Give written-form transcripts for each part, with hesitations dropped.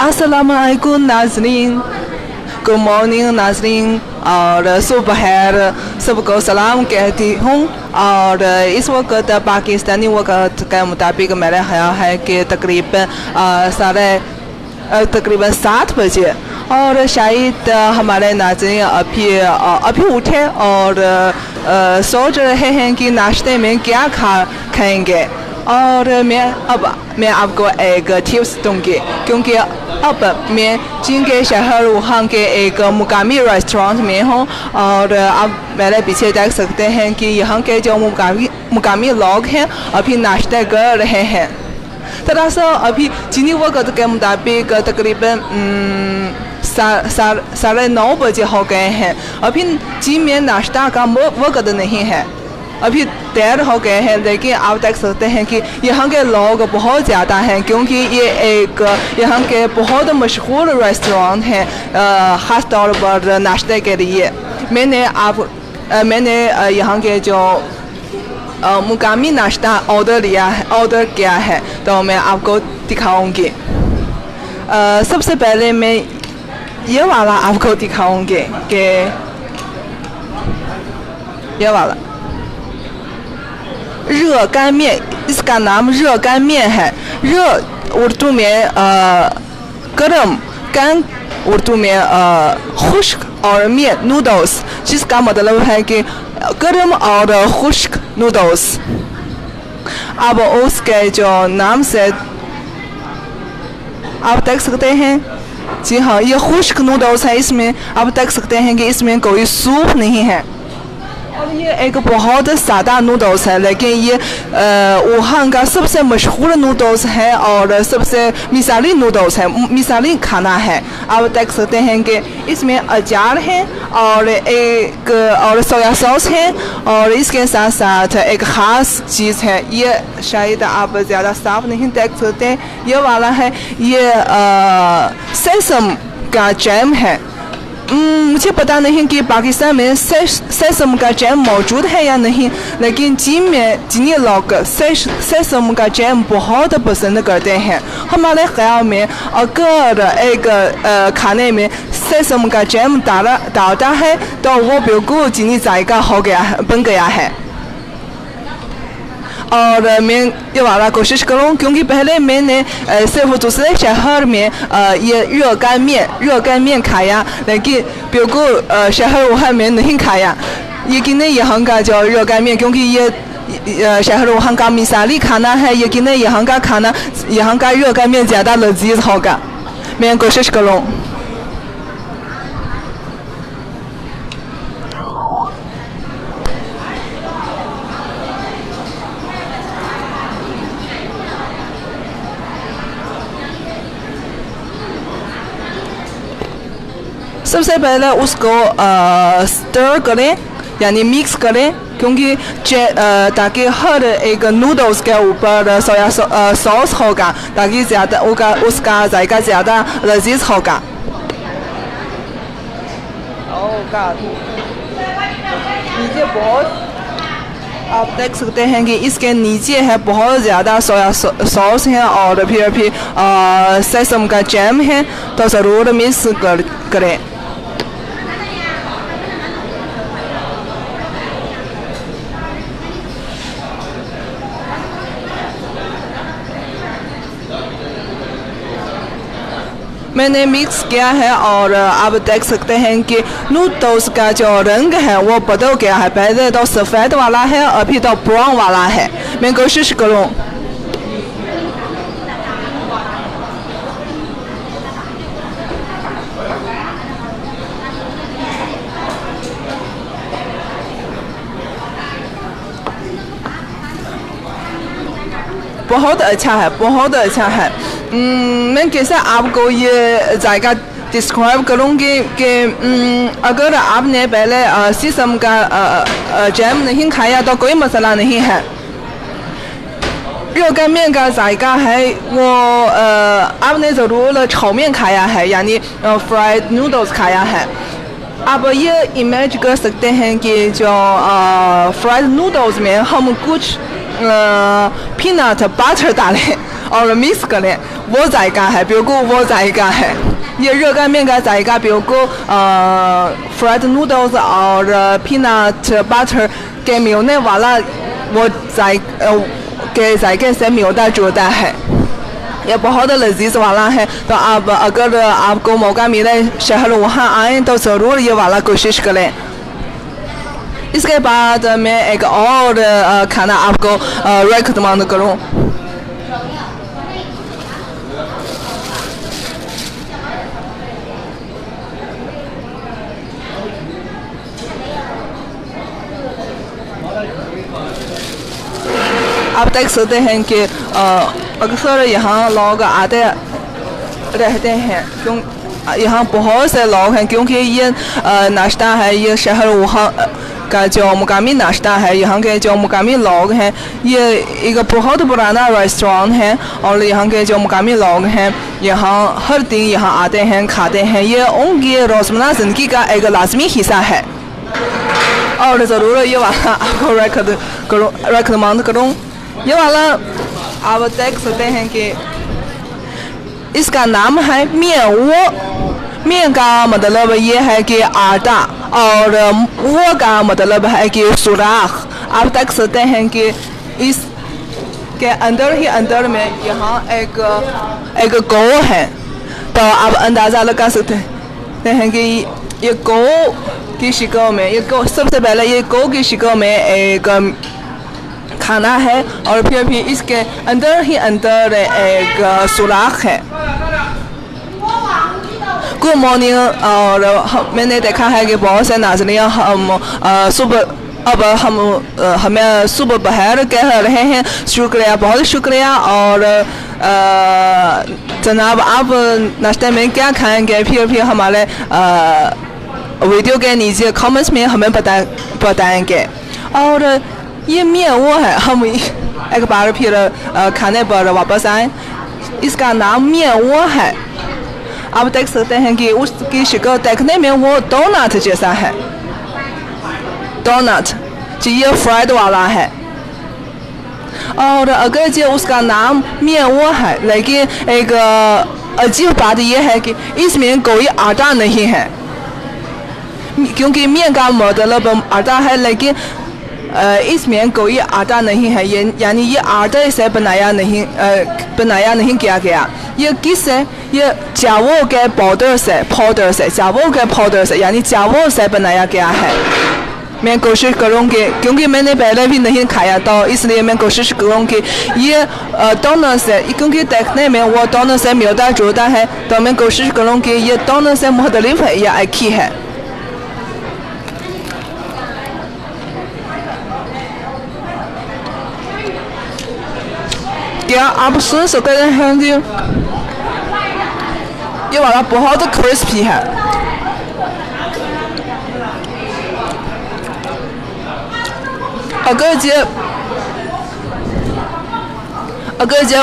अस्सलामुअलैकुम नाज़रीन, good morning नाज़रीन और सुबह सबको सलाम कहती हूँ। और इस वक्त पाकिस्तानी वक्त के मुताबिक मेरा ख्याल है कि तकरीबन 7 बजे और शायद हमारे नाज़रीन अभी उठे और सोच रहे हैं कि नाश्ते में क्या खाएंगे। और मैं आपको एक टिप्स दूँगी, क्योंकि अब मैं चीन के शहर वुहान के एक मुकामी रेस्टोरेंट में हूँ और आप मेरे पीछे देख सकते हैं कि यहाँ के जो मुकामी लोग हैं अभी नाश्ता कर रहे हैं। दरअसल अभी चीनी वक्त के मुताबिक तकरीबन 9:30 बजे हो गए हैं। अभी चीन में नाश्ता का वक्त नहीं है, अभी देर हो गए हैं, लेकिन आप देख सकते हैं कि यहाँ के लोग बहुत ज़्यादा हैं, क्योंकि ये एक यहाँ के बहुत मशहूर रेस्टोरेंट है ख़ास तौर पर नाश्ते के लिए। मैंने यहाँ के जो मुकामी नाश्ता ऑर्डर किया है, तो मैं आपको दिखाऊंगी। सबसे पहले मैं ये वाला आपको दिखाऊंगी कि ये वाला热干面, इसका नाम 热干面 है। 热 उर्दू में गर्म,干उर्दू में खुश्क और面 नूडल्स, जिसका मतलब है कि गर्म और खुश्क नूडल्स। अब उसके जो नाम से आप देख सकते हैं, जी हाँ, ये खुश्क नूडल्स है। इसमें आप देख सकते हैं कि इसमें कोई सूप नहीं है और ये एक बहुत सादा नूडल्स है, लेकिन ये वुहान का सबसे मशहूर नूडल्स है और सबसे मिसाली नूडल्स है, मिसाली खाना है। आप देख सकते हैं कि इसमें अचार है और सोया सॉस है और इसके साथ साथ एक ख़ास चीज़ है, ये शायद आप ज़्यादा साफ नहीं देख सकते, ये वाला है, ये सेसम का जैम है। मुझे पता नहीं कि पाकिस्तान में सेसम का जैम मौजूद है या नहीं, लेकिन चीनी लोग सेसम का जैम बहुत पसंद करते हैं। हमारे ख्याल में अगर एक खाने में सेसम का जैम डालता है तो वो बिल्कुल चीनी जायका बन गया है। और मैं ये वाला कोशिश करूँ, क्योंकि पहले मैंने सिर्फ दूसरे शहर में ये 热干面 खाया, लेकिन बिल्कुल शहर वुहान में नहीं खाया। यकीनन यहाँ का जो 热干面, क्योंकि ये शहर वुहान का मिसाली खाना है, यकीनन यहाँ का 热干面ज़्यादा लजीज होगा। मैं कोशिश करूँ। सबसे पहले उसको स्टर करें, यानी मिक्स करें, क्योंकि ताकि हर एक नूडल्स के ऊपर सोया सॉस होगा, ताकि ज़्यादा उसका जायका ज़्यादा लजीज होगा। नीचे बहुत आप देख सकते हैं कि इसके नीचे है बहुत ज़्यादा सोया सॉस है और फिर सेसम का जैम है, तो ज़रूर मिक्स करें। मैंने मिक्स किया है और आप देख सकते हैं कि नूडल्स का जो रंग है वो बदल गया है, पहले तो सफ़ेद वाला है, अभी तो ब्राउन वाला है। मैं कोशिश करूँ। बहुत अच्छा है, बहुत अच्छा है। मैं कैसे आपको ये जायका डिस्क्राइब करूँगी कि अगर आपने पहले सीसम का जैम नहीं खाया तो कोई मसला नहीं है। 热干面का जायका है वो आपने ज़रूर 炒面 खाया है, यानी फ्राइड नूडल्स खाया है। आप ये इमेज कर सकते हैं कि जो फ्राइड नूडल्स में हम कुछ पीनट बटर डालें और मिक्स करें वो जायका है, बिल्कुल वो जायका है। ये热干面का जायका बिल्कुल फ्राइड नूडल्स और पीनट बटर के मिलने वाला वो के जायके से मिलता जुलता है। ये बहुत लजीज वाला है। तो आप अगर आपको मौका मिले शहर वहाँ आए तो ज़रूर ये वाला कोशिश करें। इसके बाद मैं एक और खाना आपको रेकमेंड करूँ। आप देख सकते हैं कि अक्सर यहाँ लोग आते रहते हैं, क्यों यहाँ बहुत से लोग हैं, क्योंकि ये नाश्ता है, ये शहर वहाँ का जो मुकामी नाश्ता है। यहाँ के जो मुकामी लोग हैं, ये एक बहुत पुराना रेस्टोरेंट है और यहाँ के जो मुकामी लोग हैं यहाँ हर दिन यहाँ आते हैं, खाते हैं। ये उनकी रोज़मर्रा ज़िंदगी का एक लाजमी हिस्सा है और ज़रूर ये वाला आपको रेकमेंड करूँ। ये वाला आप देख सकते हैं कि इसका नाम है मियन वो। मियन का मतलब ये है कि आटा और वो का मतलब है कि सुराख। आप देख सकते हैं कि इसके अंदर ही अंदर में यहाँ एक गौ है। तो आप अंदाज़ा लगा सकते हैं कि ये गौ की शिकल में, ये गौ सबसे पहले ये गौ की शिकल में एक खाना है और फिर भी इसके अंदर ही अंदर एक सुराख है। Good morning. और मैंने देखा है कि बहुत से नाज़रीन हम सुबह अब हमें सुबह बहर कह रहे हैं। शुक्रिया, बहुत शुक्रिया। और जनाब आप नाश्ते में क्या खाएंगे फिर भी हमारे वीडियो के नीचे कमेंट्स में हमें बताएंगे। और ये मियाँ वो है, हम एक बार फिर खाने पर वापस आए। इसका नाम मियाँ वो है। आप देख सकते हैं कि उसकी शक्ल देखने में वो डोनट जैसा है। डोनट जी ये फ्राइड वाला है। और अगर जो उसका नाम मियाँ वो है, लेकिन एक अजीब बात यह है कि इसमें कोई आटा नहीं है, क्योंकि मियाँ का मतलब आटा है, लेकिन इसमें कोई आटा नहीं है। यानी ये आटे से बनाया नहीं किया गया। ये किससे? ये चावल के पाउडर से चावल के पाउडर से यानी चावल से बनाया गया है। मैं कोशिश करूँगी, क्योंकि मैंने पहले भी नहीं खाया तो इसलिए मैं कोशिश करूँगी ये दोनों से, क्योंकि देखने में वो दोनों से मिलता जुलता है, तो मैं कोशिश करूँगी ये दोनों से मुख्तलिफ है या एक ही है। क्या आप सुन सकते हैं कि ये वाला बहुत क्रिस्पी है। अगर जो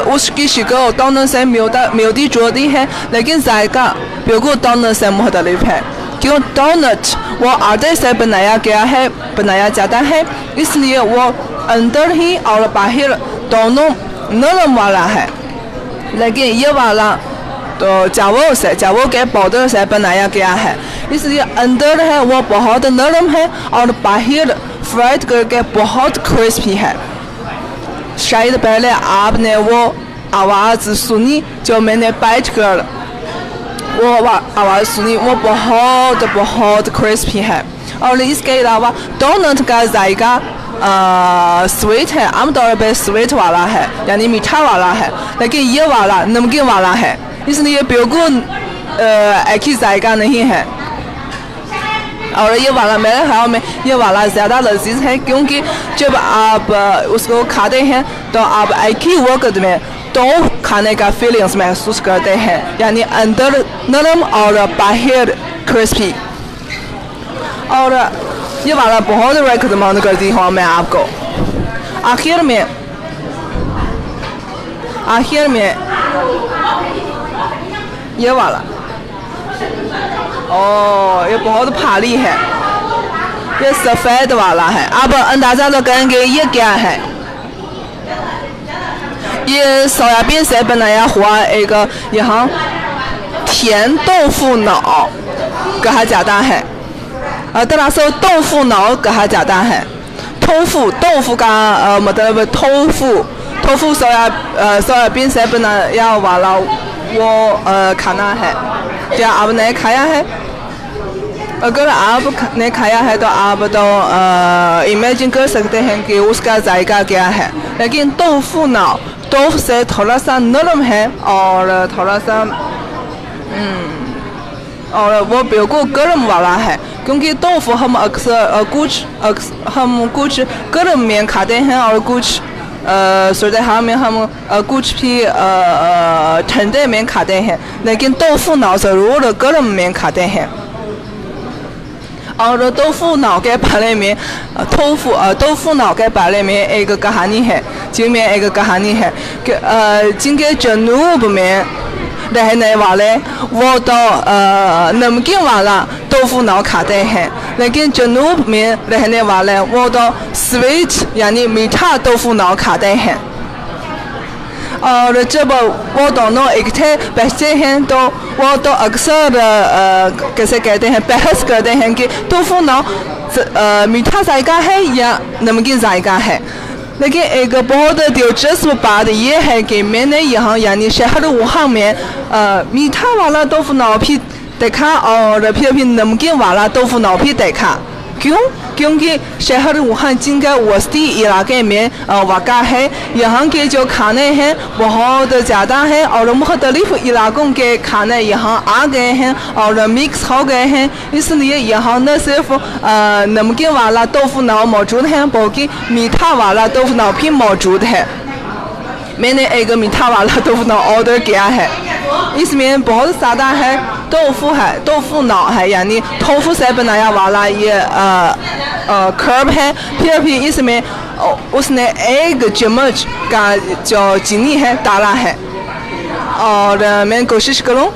उसकी शिकल दोनों से मिलती जुलती है, लेकिन जायका बिल्कुल दोनों से मुख्तलिफ है। क्यों? डोनट वो आटे से बनाया जाता है, इसलिए वो अंदर ही और बाहर दोनों नरम वाला है। लेकिन ये वाला तो चावल के पाउडर से बनाया गया है, इसलिए अंदर है वो बहुत नरम है और बाहर फ्राइड करके बहुत क्रिस्पी है। शायद पहले आपने वो आवाज़ सुनी जो मैंने बैठ कर वो आवाज़ सुनी, वो बहुत क्रिस्पी है। और इसके अलावा डोनट का जायका स्वीट है, आमतौर पर स्वीट वाला है यानी मीठा वाला है, लेकिन ये वाला नमकीन वाला है, इसलिए बिल्कुल एक ही जायका नहीं है। और ये वाला मेरे ख्याल में ये वाला ज़्यादा लजीज है, क्योंकि जब आप उसको खाते हैं तो आप एक ही वक्त में दो खाने का फीलिंग्स महसूस करते हैं, यानी अंदर नरम और बाहर क्रिस्पी। और ये वाला बहुत रेकमेंड करती हूँ मैं आपको। आखिर में ये वाला ये बहुत भारी है, ये सफ़ेद वाला है। आप अंदाज़ा लगाएंगे ये क्या है? ये सोयाबीन से बनाया हुआ एक यहाँ甜豆腐脑कहा जाता है। दरअसल टोफू नाव कहा जाता है। टोफू का मतलब टोफू सोयाबीन से बनाया वाला वो खाना है। क्या आपने खाया है? अगर आपने खाया है तो आप तो इमेजिन कर सकते हैं कि उसका जायका क्या है। लेकिन टोफू नाव टोफ से थोड़ा सा नरम है और थोड़ा सा और वो बिल्कुल गर्म वाला है, क्योंकि टोफू हम अक्सर कुछ गर्म में खाते हैं और कुछ सर्दी हाल में हम कुछ भी ठंडे में खाते हैं, लेकिन टोफू नाव ज़रूर गर्म में खाते हैं। और टोफू नाव के बारे में टोफू नाव के बारे में एक कहानी है, जिनमें एक कहानी है कि जिनके जनूब में रहने वाले वो तो नमकीन वाला टोफू नाव खाते हैं, लेकिन जनूब में रहने वाले वो तो स्वीट यानी मीठा टोफू नाव खाते हैं। और जब वो दोनों इकट्ठे बैठते हैं तो वो तो अक्सर कैसे कहते हैं, बहस करते हैं कि टोफू नाव मीठा जायका है या नमकीन जायका है। लेकिन एक बहुत दिलचस्प बात यह है कि मैंने यहाँ यानी शहर वुहान में मीठा वाला टोफू नाव भी देखा और फिर भी नमकीन वाला टोफू नाव भी देखा। क्यों? क्योंकि शहर वुहान जिनका वस्ती इलाके में वाक़ा है, यहाँ के जो खाने हैं बहुत ज़्यादा हैं और मुख्तलिफ इलाकों के खाने यहाँ आ गए हैं और मिक्स हो गए हैं, इसलिए यहाँ न सिर्फ नमकीन वाला टोफू नाव मौजूद है बल्कि मीठा वाला टोफू नाव भी मौजूद है। मैंने एक मीठा वाला टोफू नाव ऑर्डर किया है। इसमें बहुत सादा है, टोफू नाव है यानी टोफू से बनाया वाला ये कर्ब है। फिर भी इसमें उसने एक चम्मच का जो चीनी है डाला है और मैं कोशिश करूँ।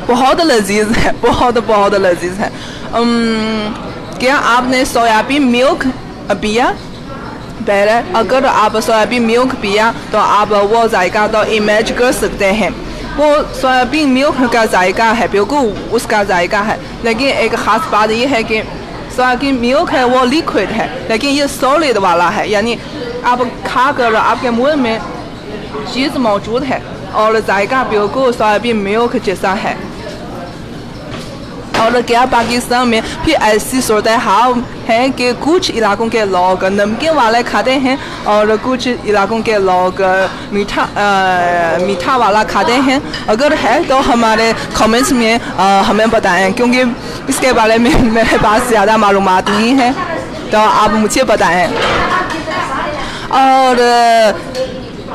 बहुत लजीज है, बहुत लजीज है। क्या आपने सोयाबीन मिल्क पिया? पहले अगर आप सोयाबीन मिल्क पिया तो आप वो जायका तो इमेज कर सकते हैं। वो सोयाबीन मिल्क का जायका है, बिल्कुल उसका जायका है। लेकिन एक ख़ास बात ये है कि सोयाबीन मिल्क है वो लिक्विड है, लेकिन ये सॉलिड वाला है, यानी आप खाकर आपके मुंह में चीज़ मौजूद है और जायका बिल्कुल सोयाबीन मिल्क जैसा है। और क्या पाकिस्तान में भी ऐसी सूरत हाल है कि कुछ इलाकों के लोग नमकीन वाले खाते हैं और कुछ इलाकों के लोग मीठा वाला खाते हैं? अगर है तो हमारे कमेंट्स में हमें बताएं, क्योंकि इसके बारे में मेरे पास ज़्यादा मालूमात नहीं है, तो आप मुझे बताएं। और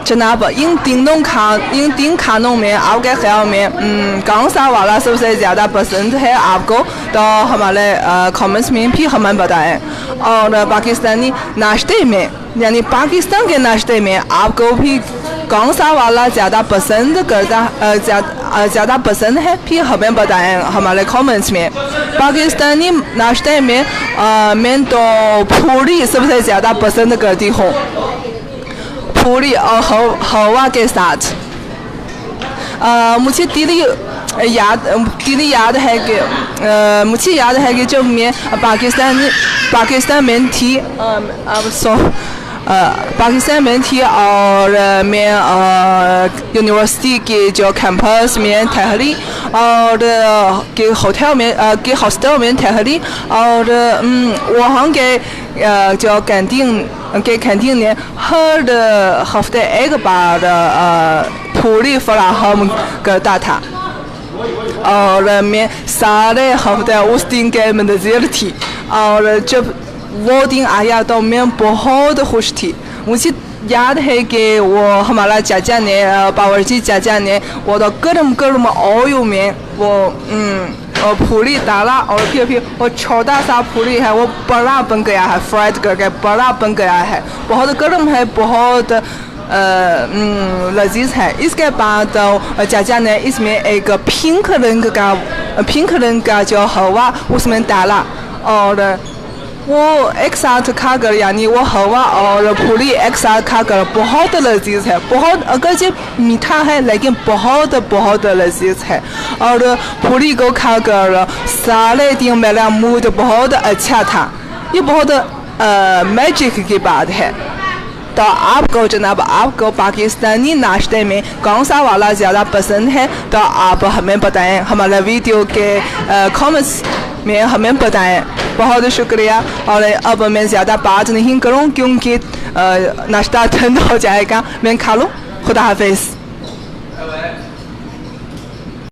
जनाब, इन तीन खानों में आपके ख्याल में कौन सा वाला सबसे ज़्यादा पसंद है आपको? तो हमारे कमेंट्स में भी हमें बताएं। और पाकिस्तानी नाश्ते में यानी पाकिस्तान के नाश्ते में आपको भी कौन सा वाला ज़्यादा पसंद है, फिर हमें बताएं हमारे कमेंट्स में। पाकिस्तानी नाश्ते में मैं तो पूरी सबसे ज़्यादा पसंद करती हूँ, पूरी और हवा के साथ। मुझे तीली याद है कि मुझे याद है कि जब मैं पाकिस्तान में थी पाकिस्तान में थी और मैं यूनिवर्सिटी के जो कैंपस में ठहरी और के हॉस्टल में ठहरी और वहाँ के जो कैंटीन ने हर हफ्ते एक बार पूरी फराहम करता था और मैं सारे हफ्ते उस दिन के मंतज़र थी। और जब वो दिन आया तो मैं बहुत खुश थी। मुझे याद है कि वो हमारा चाचा ने बावर्ची चाचा ने वो तो गर्म ऑयल में वो पूरी डाला और फिर वो छोटा सा पूरी है वो बड़ा बन गया है, फ्राइड करके बड़ा बन गया है। बहुत गर्म है, बहुत लजीज है। इसके बाद चाचा ने इसमें एक पिंक रंग का जो हलवा उसमें डाला और वो एक साथ खाकर यानी वो हलवा और पूरी एक साथ खाकर बहुत लजीज है, बहुत अगरचे मीठा है लेकिन बहुत लजीज है। और पूरी को खाकर सारे दिन मेरा मूड बहुत अच्छा था। ये बहुत मैजिक की बात है। तो आपको जनाब आपको पाकिस्तानी नाश्ते में कौन सा वाला ज़्यादा पसंद है तो आप हमें बताएं, हमारा वीडियो के कमेंट्स में हमें बताएं। बहुत शुक्रिया। और अब मैं ज़्यादा बात नहीं करूं क्योंकि नाश्ता ठंडा हो जाएगा। मैं खा लूँ। खुदा हाफिज़।